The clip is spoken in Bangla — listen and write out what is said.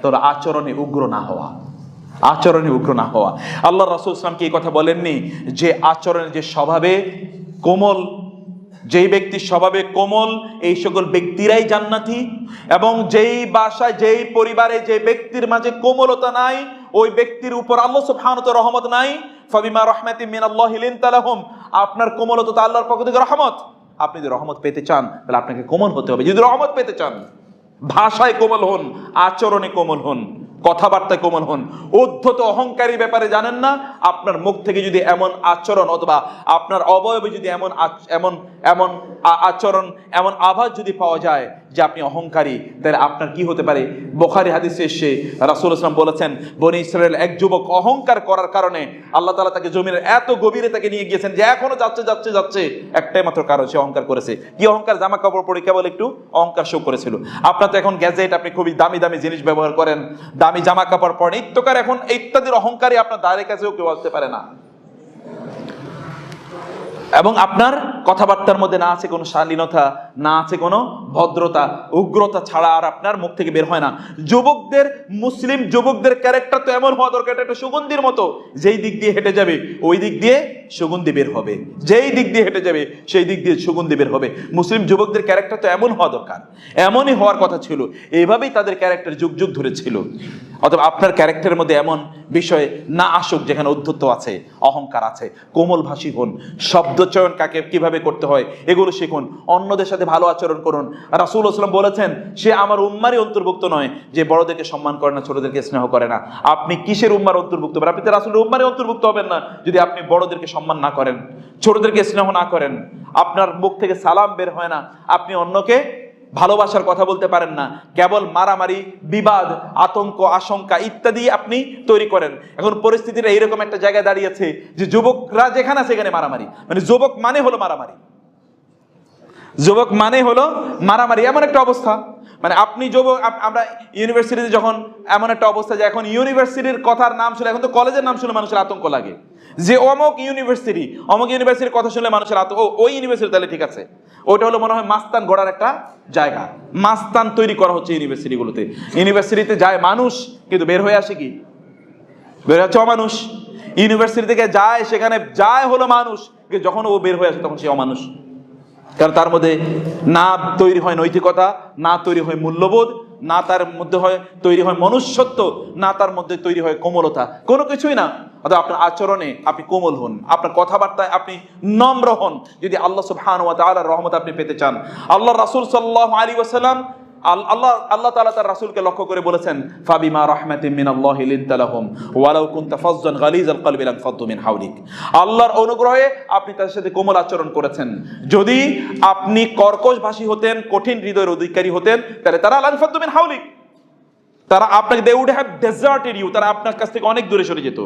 তাহলে আচরণে উগ্র না হওয়া, আচরণে উগ্র না হওয়া। আল্লাহ রাসূল সাল্লাল্লাহু আলাইহি ওয়াসাল্লাম কি এই কথা বলেননি যে আচরণে, যে স্বভাবে কোমল, যেই ব্যক্তির স্বভাবে কোমল এই সকল ব্যক্তিরাই জান্নাতি, এবং যেই বাসায় যেই পরিবারে যে ব্যক্তির মাঝে কোমলতা নাই ওই ব্যক্তির উপর আল্লাহ সুবহানাহু ওয়া তাআলা রহমত নাই। ফাবিমা রাহমাতিন মিনাল্লাহি লিনতা লাহুম, আপনার কোমলতা তো আল্লাহর পক্ষ থেকে রহমত। আপনি যদি রহমত পেতে চান তাহলে আপনাকে কোমল হতে হবে। যদি রহমত পেতে চান, ভাষায় কোমল হন, আচরণে কোমল হন, কথাবার্তায় কোমল হন। উদ্ধত অহংকারী ব্যাপারে জানেন না, আপনার মুখ থেকে যদি এমন আচরণ অথবা আপনার অবয়বে যদি এমন আচরণ, এমন আভাস যদি পাওয়া যায় যে আপনি অহংকারী, তাহলে আপনার কি হতে পারে? বুখারী হাদিসে এসে রাসূলুল্লাহ সাল্লাল্লাহু আলাইহি ওয়াসাল্লাম বলেছেন, বনী ইসরায়েল এক যুবক অহংকার করার কারণে আল্লাহ তাআলা তাকে জমিনের এত গভীরে তাকে নিয়ে গিয়েছেন যে এখনো যাচ্ছে, একটাই মাত্র কারণ, সে অহংকার করেছে। কি অহংকার? জামা কাপড় পরে কেবল একটু অহংকার শো করেছিল। আপনার তো এখন গ্যাজেট, আপনি খুবই দামি দামি জিনিস ব্যবহার করেন, দামি জামা কাপড় পরেন, ইত্তকার এখন ইত্যাদির অহংকারী আপনার দ্বারে কাছেও কেউ আসতে পারে না। এবং আপনার কথাবার্তার মধ্যে না আছে কোনো শালীনতা, না আছে কোনো ভদ্রতা, উগ্রতা ছাড়া আর আপনার মুখ থেকে বের হয় না। যুবকদের, মুসলিম যুবকদের ক্যারেক্টার তো এমন হওয়া দরকার, এটা একটা সুগন্ধির মতো, যেই দিক দিয়ে হেঁটে যাবে ওই দিক দিয়ে সুগন্ধি বের হবে, যেই দিক দিয়ে হেঁটে যাবে সেই দিক দিয়ে সুগন্ধি বের হবে। মুসলিম যুবকদের ক্যারেক্টার তো এমন হওয়া দরকার, এমনই হওয়ার কথা ছিল, এইভাবেই তাদের ক্যারেক্টার যুগ যুগ ধরে ছিল। অথবা আপনার ক্যারেক্টারের মধ্যে এমন বিষয় না আসুক যেখানে উদ্ধত্ত আছে, অহংকার আছে। কোমল ভাষী হন, শব্দচয়ন কাকে কিভাবে করতে হয় এগুলো শিখুন, অন্যদের সাথে ভালো আচরণ করুন। রাসূলুল্লাহ সাল্লাল্লাহু আলাইহি ওয়াসাল্লাম বলেছেন, সে আমার উম্মারই অন্তর্ভুক্ত নয় যে বড়দেরকে সম্মান করে না, ছোটদেরকে স্নেহ করে না। আপনি কিসের উম্মার অন্তর্ভুক্ত? আপনি তো রাসূলের উম্মারই অন্তর্ভুক্ত হবেন না যদি আপনি বড়দেরকে সম্মান না করেন, ছোটদেরকে স্নেহ না করেন, আপনার মুখ থেকে সালাম বের হয় না, আপনি অন্যকে ভালোবাসার কথা বলতে পারেন না, কেবল মারামারি, বিবাদ, আতঙ্ক, আশঙ্কা ইত্যাদি আপনি তৈরি করেন। এখন পরিস্থিতিটা এইরকম একটা জায়গায় দাঁড়িয়েছে যে যুবকরা যেখানে আছে সেখানে মারামারি, মানে যুবক মানে হলো মারামারি, যুবক মানে হলো মারামারি, এমন একটা অবস্থা। মানে আপনি যুবক, আমরা ইউনিভার্সিটিতে যখন এমন একটা অবস্থা যে এখন ইউনিভার্সিটির কথার নাম শুনে, এখন তো কলেজের নাম শুনে মানুষের আতঙ্ক লাগে, যে অমুক ইউনিভার্সিটির কথা শুনলে মানুষের আতঙ্ক, ওই ইউনিভার্সিটি তাহলে ঠিক আছে, ওইটা হলো মনে হয় মাস্তান গড়ার একটা জায়গা, মাস্তান তৈরি করা হচ্ছে ইউনিভার্সিটিগুলোতে। ইউনিভার্সিটিতে যায় মানুষ, কিন্তু বের হয়ে আসে কি? বের হচ্ছে অমানুষ। ইউনিভার্সিটি থেকে যায়, সেখানে যায় হলো মানুষ, কিন্তু যখন ও বের হয়ে আসে তখন সে অমানুষ। কারণ তার মধ্যে না তৈরি হয় নৈতিকতা, না তৈরি হয় মূল্যবোধ, না তার মধ্যে তৈরি হয় মনুষ্যত্ব, না তার মধ্যে তৈরি হয় কোমলতা, কোনো কিছুই না। অর্থাৎ আপনার আচরণে আপনি কোমল হন, আপনার কথাবার্তায় আপনি নম্র হন, যদি আল্লাহ সুবহানাহু ওয়া তাআলার রহমত আপনি পেতে চান। আল্লাহ রাসূল সাল্লাল্লাহু আলাইহি ওয়াসাল্লাম, আল্লাহ তাআলা তার রাসূলকে লক্ষ্য করে বলেছেন, ফাবিমা রাহমাতিন মিনাল্লাহি লিনতা লাহুম ওয়ালাউ কুনতা ফাযযান গালিযাল কলবি লানফাদ্দু মিন হাওলিক। আল্লাহর অনুগ্রহে আপনি তাদের সাথে কোমল আচরণ করেছেন। যদি আপনি কর্কশ ভাষী হতেন, কঠিন হৃদয়ের অধিকারী হতেন, তাহলে তারা লানফাদ্দু মিন হাওলিক, তারা আপনাকে, they would have deserted you, তারা আপনার কাছ থেকে অনেক দূরে সরে যেত।